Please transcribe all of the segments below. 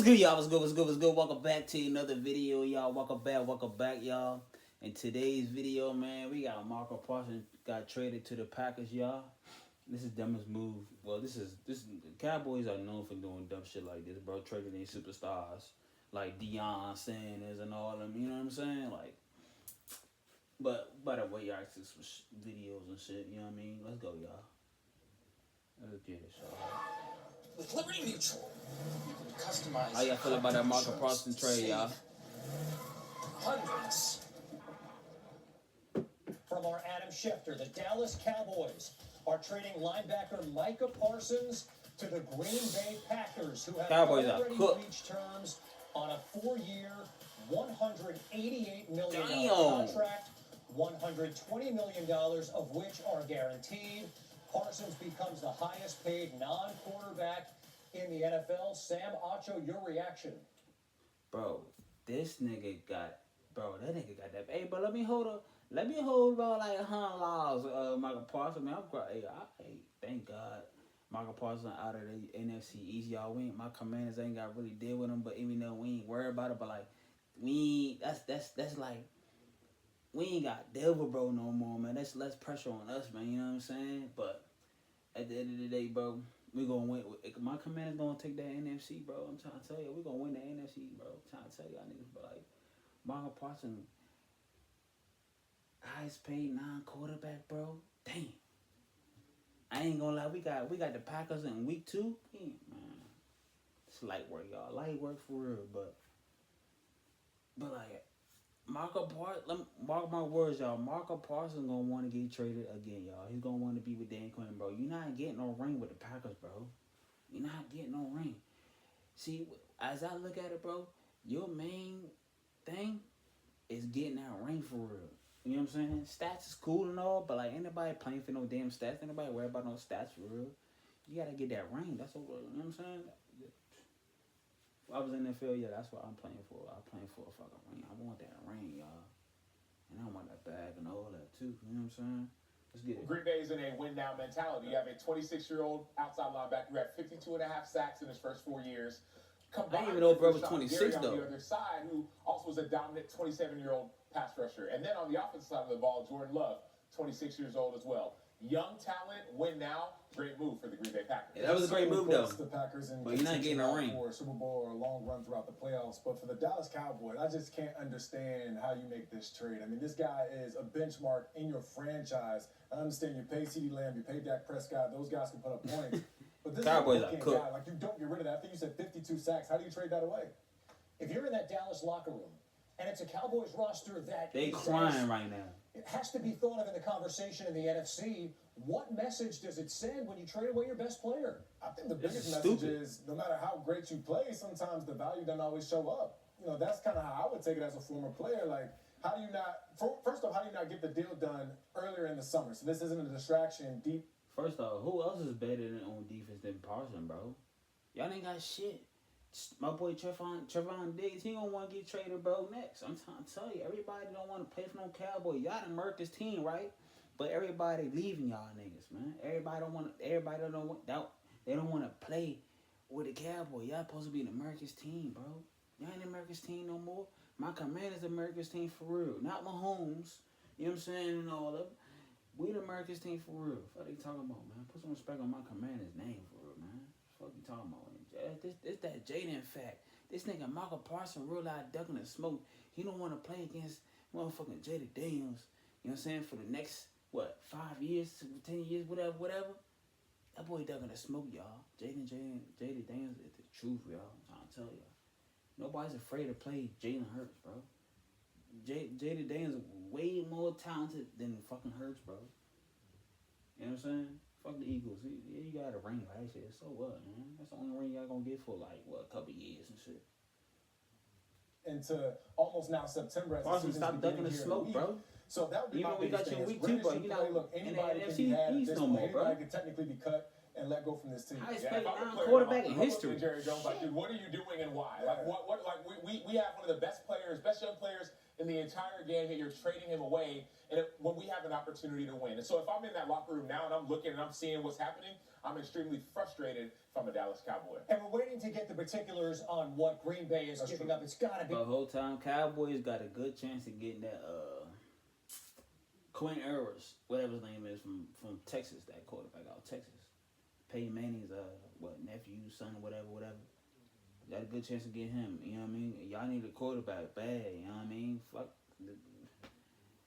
good, y'all? What's good? What's good? What's good? Welcome back to another video, y'all. Welcome back, y'all. In today's video, man, we got Micah Parsons got traded to the Packers, y'all. This is dumbest move. Well, this Cowboys are known for doing dumb shit like this, bro. Trading these superstars like Deion Sanders and all them. You know what I'm saying? Like, but by the way, y'all see some videos and shit. You know what I mean? Let's go, y'all. Let's get it, y'all. With Liberty Mutual, you can customize. How y'all feel about that Micah Parsons trade, y'all? Hundreds. From our Adam Schefter, the Dallas Cowboys are trading linebacker Micah Parsons to the Green Bay Packers, who have already reached terms on a 4-year, $188 million contract, $120 million of which are guaranteed. Parsons becomes the highest paid non-quarterback in the NFL. Sam Acho, your reaction? Bro, that nigga got that. Hey, but let me hold about like $100, Micah Parsons. Man, I'm great. Hey, thank God, Micah Parsons out of the NFC East. Y'all, my Commanders ain't got really deal with him, but even though we ain't worried about it, but like that's like we ain't got Devil Bro no more, man. That's less pressure on us, man. You know what I'm saying? But at the end of the day, bro, we gonna win. My Commanders gonna take that NFC, bro. I'm trying to tell you, we gonna win the NFC, bro. I'm trying to tell y'all niggas, but like Micah Parsons, highest paid non-quarterback, bro. Damn. I ain't gonna lie, we got the Packers in week 2. Yeah, man, it's light work, y'all. Light work for real, but like Micah Parsons, mark my words, y'all. Micah Parsons gonna want to get traded again, y'all. He's gonna want to be with Dan Quinn, bro. You're not getting no ring with the Packers, bro. You're not getting no ring. See, as I look at it, bro, your main thing is getting that ring for real. You know what I'm saying? Stats is cool and all, but like ain't nobody playing for no damn stats. Ain't nobody worry about no stats for real. You gotta get that ring. That's what, you know what I'm saying? If I was in the field, yeah, that's what I'm playing for. I'm playing for a fucking ring. I want that ring, y'all. And I want that bag and all that too. You know what I'm saying? Let's get it. Green Bay's in a win-now mentality. You have a 26-year-old outside linebacker who had 52.5 sacks in his first 4 years. I didn't even know bro was 26 on though. The other side, who also was a dominant 27-year-old pass rusher. And then on the offensive side of the ball, Jordan Love, 26 years old as well. Young talent, win now. Great move for the Green Bay Packers. Yeah, that was a great move though. The Packers and but you're not getting a ring for a Super Bowl or a long run throughout the playoffs. But for the Dallas Cowboys, I just can't understand how you make this trade. I mean, this guy is a benchmark in your franchise. I understand you pay CeeDee Lamb, you pay Dak Prescott. Those guys can put up points. But this Cowboys is a guy. Like, you don't get rid of that. I think you said 52 sacks. How do you trade that away? If you're in that Dallas locker room, and it's a Cowboys roster that they crying right now. It has to be thought of in the conversation in the NFC. What message does it send when you trade away your best player? I think the biggest message is no matter how great you play, sometimes the value doesn't always show up. You know, that's kind of how I would take it as a former player. Like, how do you not, first off, how do you not get the deal done earlier in the summer? So this isn't a distraction deep. First off, who else is better on defense than Parsons, bro? Y'all ain't got shit. My boy Trevon Diggs, he gonna want to get traded, bro, next. I'm trying to tell you, everybody don't want to play for no Cowboy. Y'all done murked this team, right? But everybody leaving y'all niggas, man. Everybody don't want to play with the Cowboy. Y'all supposed to be the America's team, bro. Y'all ain't the America's team no more. My Commanders the America's team for real. Not Mahomes. You know what I'm saying? And all of them. We the America's team for real. What are you talking about, man? Put some respect on my Commander's name for real, man. What you talking about? This that Jaden fact. This nigga Micah Parsons real out ducking the smoke. He don't want to play against motherfucking Jaden Daniels. You know what I'm saying? For the next 5 years, 10 years, whatever. That boy ducking the smoke, y'all. Jaden Daniels is the truth, y'all. I'm trying to tell y'all. Nobody's afraid to play Jalen Hurts, bro. Jaden Daniels is way more talented than fucking Hurts, bro. You know what I'm saying? Fuck the Eagles. Yeah, you got a ring last year. So what, man? That's the only ring y'all gonna get for like a couple years and shit. Into almost now September. Parsons, stop ducking the smoke, bro. So that would be even my we got biggest you in thing. week 2, but you know, look, anybody can be had at this point. Anybody can technically be cut and let go from this team. Highest Yeah, paid if I'm a player, non-quarterback in I'm looking history. at Jerry Jones, like, dude, what are you doing and why? Like, what? Like, we have one of the best players, best young players in the entire game, yet you're trading him away, and when we have an opportunity to win. And so, if I'm in that locker room now and I'm looking and I'm seeing what's happening, I'm extremely frustrated if I'm a Dallas Cowboy. And we're waiting to get the particulars on what Green Bay is giving up. It's got to be. The whole time, Cowboys got a good chance of getting that Quinn Ewers, whatever his name is, from Texas, that quarterback out of Texas. Peyton Manning's nephew, son, whatever. Got a good chance of getting him. You know what I mean? Y'all need a quarterback bad. You know what I mean? Fuck.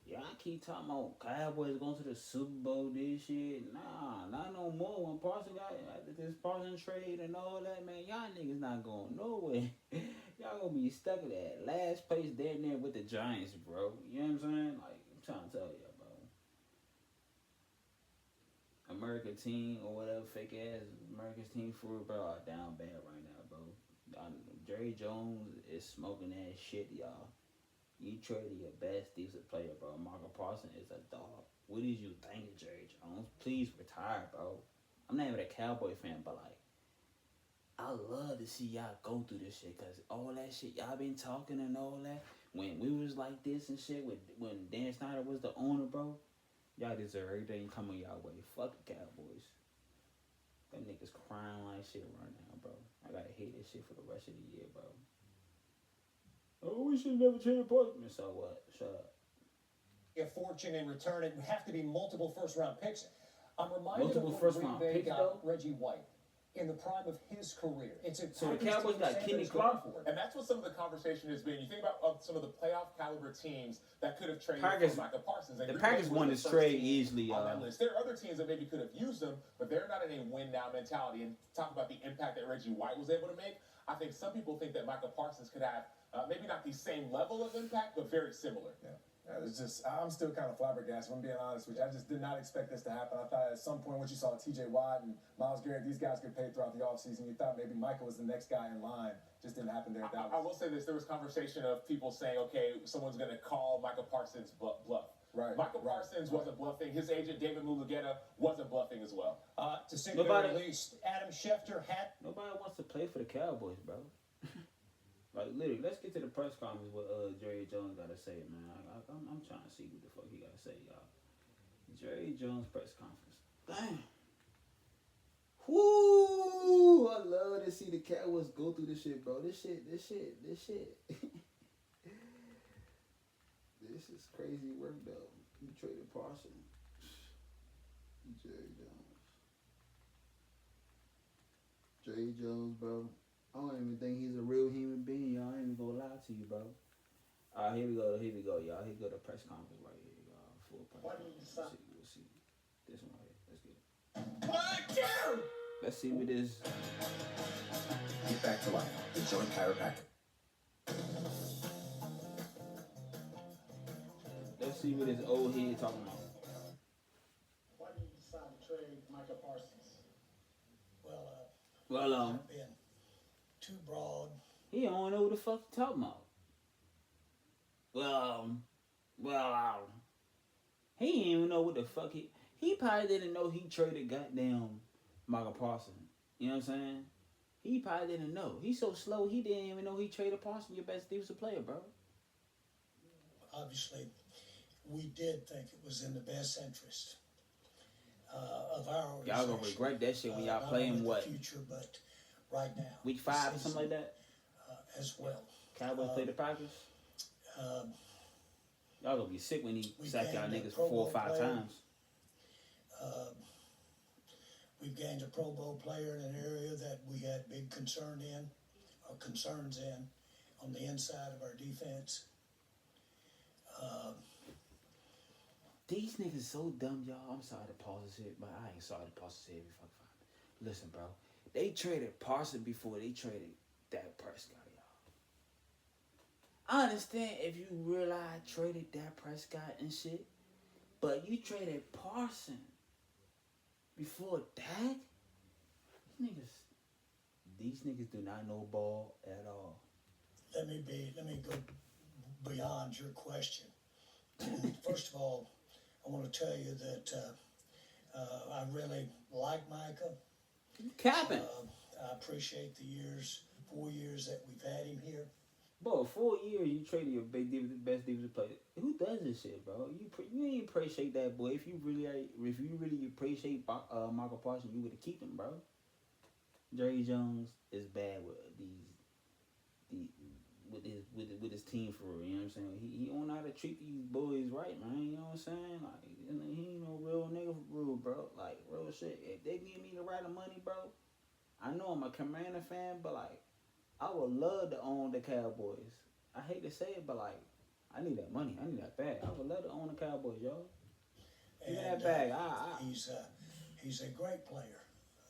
Y'all keep talking about Cowboys going to the Super Bowl this year. Nah, not no more. When Parsons got this Parsons trade and all that, man, y'all niggas not going nowhere. Y'all gonna be stuck at that last place there and there with the Giants, bro. You know what I'm saying? Like, I'm trying to tell you, bro. American team or whatever, fake ass America's team for bro, are down bad right now, bro. Jerry Jones is smoking that shit, y'all. You traded your best defensive player, bro. Micah Parsons is a dog. What did you think of Jerry Jones? Please retire, bro. I'm not even a Cowboy fan, but like, I love to see y'all go through this shit, cause all that shit y'all been talking and all that. When we was like this and shit, when Dan Snyder was the owner, bro, y'all deserve everything coming y'all way. Fuck the Cowboys. Them niggas crying like shit right now, bro. I gotta hate this shit for the rest of the year, bro. Oh, we should never traded Parsons. So what? Shut up. A fortune in return. It would have to be multiple first-round picks. I'm reminded Multiple of when first-round Green Bay picks, got though? Reggie White in the prime of his career. It's a So the package Cowboys team got Sanders Kenny going Clark? for. And that's what some of the conversation has been. You think about some of the playoff caliber teams that could have traded Packers- for Micah Parsons. And The Green Bay Packers was won the this first trade team easily, on that list. There are other teams that maybe could have used them, but they're not in a win-now mentality. And talk about the impact that Reggie White was able to make. I think some people think that Micah Parsons could have maybe not the same level of impact, but very similar. Yeah. It's just, I'm still kind of flabbergasted, if I'm being honest with you. I just did not expect this to happen. I thought at some point, once you saw T.J. Watt and Myles Garrett, these guys get paid throughout the offseason. You thought maybe Micah was the next guy in line. Just didn't happen there. I will say this. There was conversation of people saying, okay, someone's going to call Micah Parsons bluff. Right. Michael Parsons wasn't bluffing. His agent, David Mulugeta, wasn't bluffing as well. To say the very least, Adam Schefter had... Nobody wants to play for the Cowboys, bro. Like, literally, let's get to the press conference what Jerry Jones got to say, man. I'm trying to see what the fuck he got to say, y'all. Jerry Jones press conference. Damn. Whoo! I love to see the Cowboys go through this shit, bro. This shit. This is crazy work, though. You traded Parsons. Jerry Jones, bro. I don't even think he's a real human being, y'all. I ain't even gonna lie to you, bro. Here we go, y'all. Here go the press conference right here, y'all. Full press conference. We'll see. This one right here. Let's get it. Let's see what this. Get back to life. The Joint Chiropractic. Let's see what this old head talking about. Why did you decide to trade Micah Parsons? Well, Been too broad. he don't know what the fuck he talking about. He didn't even know what the fuck he probably didn't know he traded goddamn Micah Parsons. You know what I'm saying? He probably didn't know. He's so slow, he didn't even know he traded Parsons, your best defensive player, bro. Obviously, we did think it was in the best interest of our organization. Y'all gonna regret that shit when y'all play him what? Future, but right now, Week 5 or something like that? as well. Cowboys play the Packers? Y'all gonna be sick when he sack y'all niggas 4 or 5 times. We've gained a Pro Bowl player in an area that we had big concerns in on the inside of our defense. These niggas so dumb, y'all. I'm sorry to pause this shit, but I ain't sorry to pause this shit every fucking 5 minutes. Listen, bro. They traded Parsons before they traded Dak Prescott, y'all. I understand if you realize traded Dak Prescott and shit, but you traded Parsons before Dak? These niggas do not know ball at all. Let me go beyond your question. First of all, I want to tell you that I really like Micah. Capping. I appreciate the 4 years that we've had him here. Bro, 4 years you traded your best defensive player. Who does this shit, bro? You ain't appreciate that boy. If you really appreciate Michael Parsons, you would have kept him, bro. Jerry Jones is bad with with his team for real. You know what I'm saying? He don't know how to treat these boys right, man. You know what I'm saying? Like he ain't no real nigga for real, bro. Like real shit. If they give me the right of money, bro, I know I'm a Commander fan, but like. I would love to own the Cowboys. I hate to say it, but like, I need that money. I need that bag. I would love to own the Cowboys, yo. Give me that bag. He's a great player.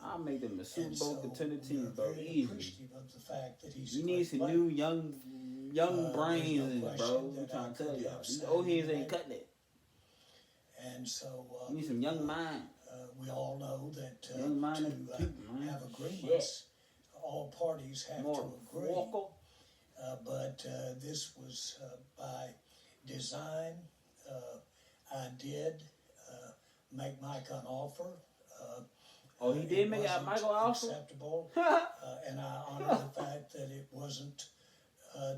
I'll make them a Super Bowl contender team, bro. Easy. Appreciative of the fact that he's. You need some player. new young brains, bro. I'm trying to tell y'all. These old heads ain't cutting it. And so you need some young mind. We all know that to have agreements. All parties have to agree, but this was by design. I did make Micah an offer. He did make Micah an offer? Acceptable, and I honor the fact that it wasn't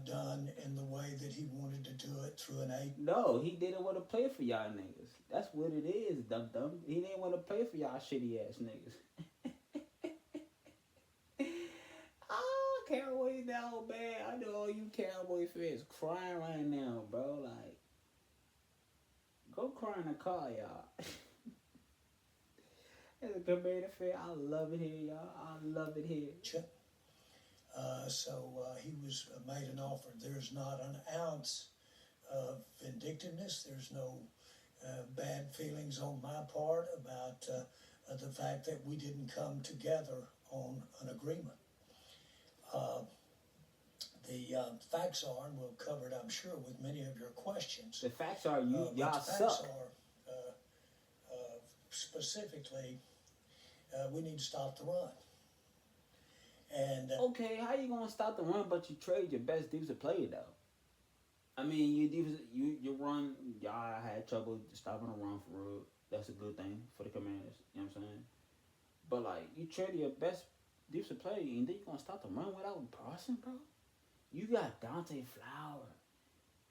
done in the way that he wanted to do it through an agent. No, he didn't want to play for y'all niggas. That's what it is, dumb. He didn't want to play for y'all shitty ass niggas. Cowboys down bad. I know all you Cowboy fans crying right now, bro. Like, go cry in the car, y'all. As a Commander fan, I love it here, y'all. I love it here. So he was made an offer. There's not an ounce of vindictiveness. There's no bad feelings on my part about the fact that we didn't come together on an agreement. The facts are, and we'll cover it, I'm sure, with many of your questions. The facts are, y'all the suck. Facts are, specifically, we need to stop the run. And okay, how you gonna stop the run, but you trade your best defensive player though? I mean, your run, y'all had trouble stopping the run for real. That's a good thing for the Commanders. You know what I'm saying? But like, you traded your best defensive player, and then you gonna stop the run without Parsons, bro? You got Dante Flower.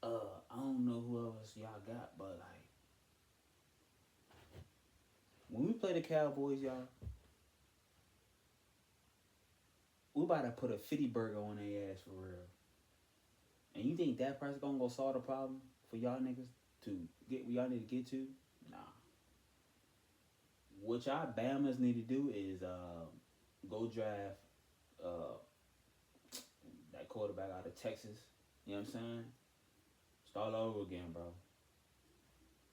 I don't know who else y'all got, but like, when we play the Cowboys, y'all, we about to put a 50 burger on their ass for real. And you think that person gonna go solve the problem for y'all niggas to get where y'all need to get to? Nah. What y'all Bammers need to do is go draft that quarterback out of Texas. You know what I'm saying? Start over again, bro.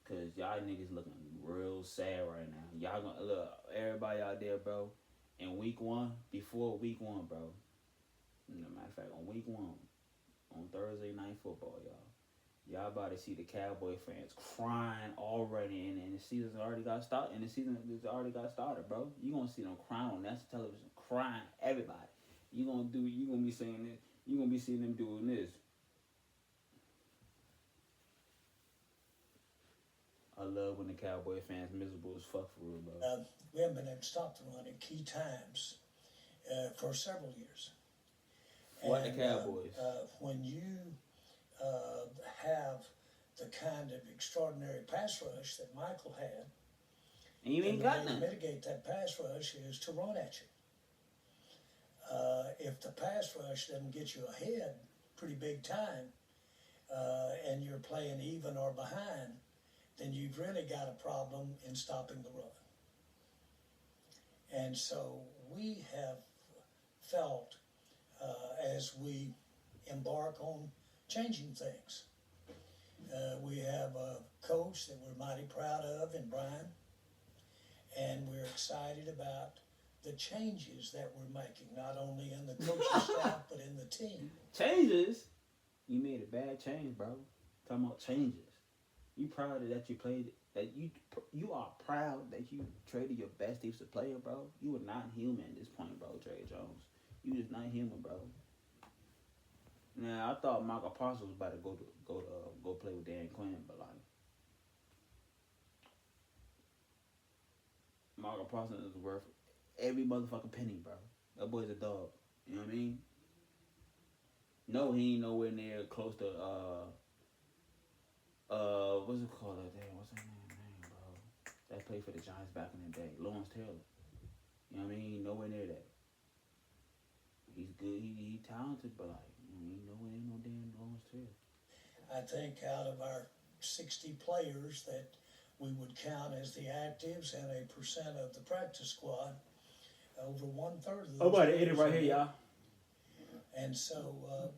Cause y'all niggas looking real sad right now. Y'all gonna look everybody out there, bro. In before week one, bro. Matter of fact, on week 1, on Thursday Night Football, y'all about to see the Cowboy fans crying already, and the season's already got started. And the season has already got started, bro. You gonna see them crying on national television, crying everybody. You gonna be saying this. You gonna be seeing them doing this. I love when the Cowboy fans miserable as fuck for real, bro. We haven't been able to stop the run at key times for several years. What the Cowboys? When you have the kind of extraordinary pass rush that Michael had, and you ain't got none. The way to mitigate that pass rush is to run at you. If the pass rush doesn't get you ahead pretty big time, and you're playing even or behind, then you've really got a problem in stopping the run. And so we have felt as we embark on changing things. We have a coach that we're mighty proud of in Brian, and we're excited about the changes that we're making, not only in the coaching staff, but in the team. Changes? You made a bad change, bro. Talking about changes. You proud that you played, that you are proud that you traded your best defensive player, bro. You are not human at this point, bro, Trey Jones. You just not human, bro. Now, I thought Micah Parsons was about to go play with Dan Quinn, but like, Micah Parsons is worth every motherfucking penny, bro. That boy's a dog. You know what I mean? No, he ain't nowhere near close to what's it called that day? What's that name, bro? That played for the Giants back in the day. Lawrence Taylor. You know what I mean? Nowhere near that. He's good. He talented, but like, ain't nowhere near no damn Lawrence Taylor. I think out of our 60 players that we would count as the actives and a percent of the practice squad, over 1/3 of those. I'm about to end it right here, y'all. And so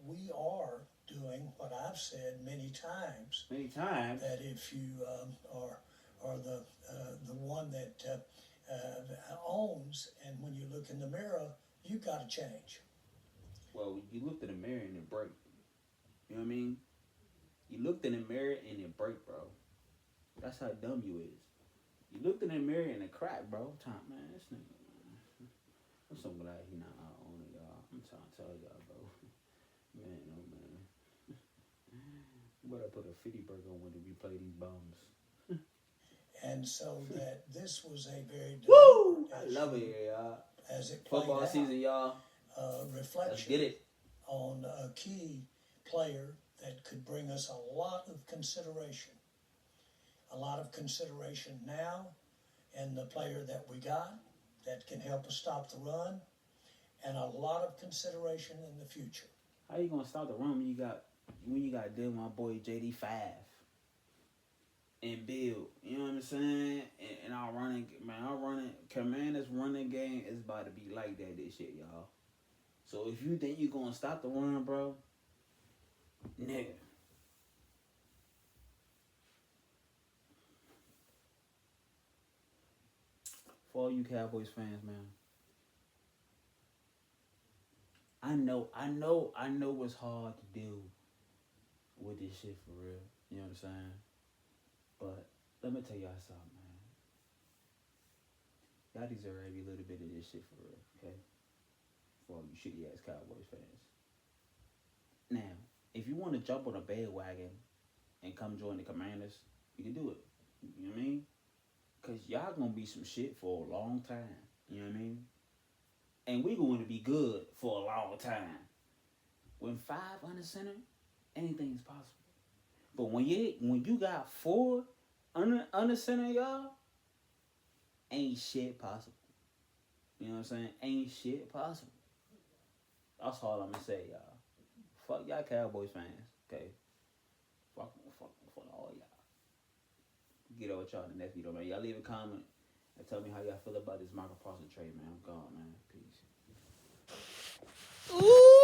we are doing what I've said many times. Many times. That if you are the one that owns, and when you look in the mirror, you got to change. Well, you looked in the mirror and it break. You know what I mean? You looked in the mirror and it break, bro. That's how dumb you is. You looked in the mirror and it crack, bro. Time, man, this nigga, man. I'm so glad he not our owner, y'all. I'm trying to tell y'all, bro. Man, oh man. You better put a 50 burger on when we play these bums. And so that this was a very Woo! I love it here, y'all. As it played Football out, season, y'all. Reflection. Let's get it. On a key player that could bring us a lot of consideration. A lot of consideration now, and the player that we got that can help us stop the run, and a lot of consideration in the future. How you gonna stop the run when you got to deal with my boy JD5 and Bill? You know what I'm saying? And our Commanders running game is about to be like that this year, y'all. So if you think you're gonna stop the run, bro, nigga. For all you Cowboys fans, man. I know it's hard to deal with this shit for real. You know what I'm saying? But let me tell y'all something, man. Y'all deserve every little bit of this shit for real, okay? For all you shitty ass Cowboys fans. Now, if you want to jump on a bandwagon and come join the Commanders, you can do it. You know what I mean? Because y'all gonna be some shit for a long time. You know what I mean? And we going to be good for a long time. When 5 under center, anything is possible. But when you got 4 under center, y'all, ain't shit possible. You know what I'm saying? Ain't shit possible. That's all I'm gonna say, y'all. Fuck y'all Cowboys fans, okay? Fuck all y'all. Get over with y'all in the next video, man. Y'all leave a comment and tell me how y'all feel about this Micah Parsons trade, man. I'm gone, man. Peace. Ooh!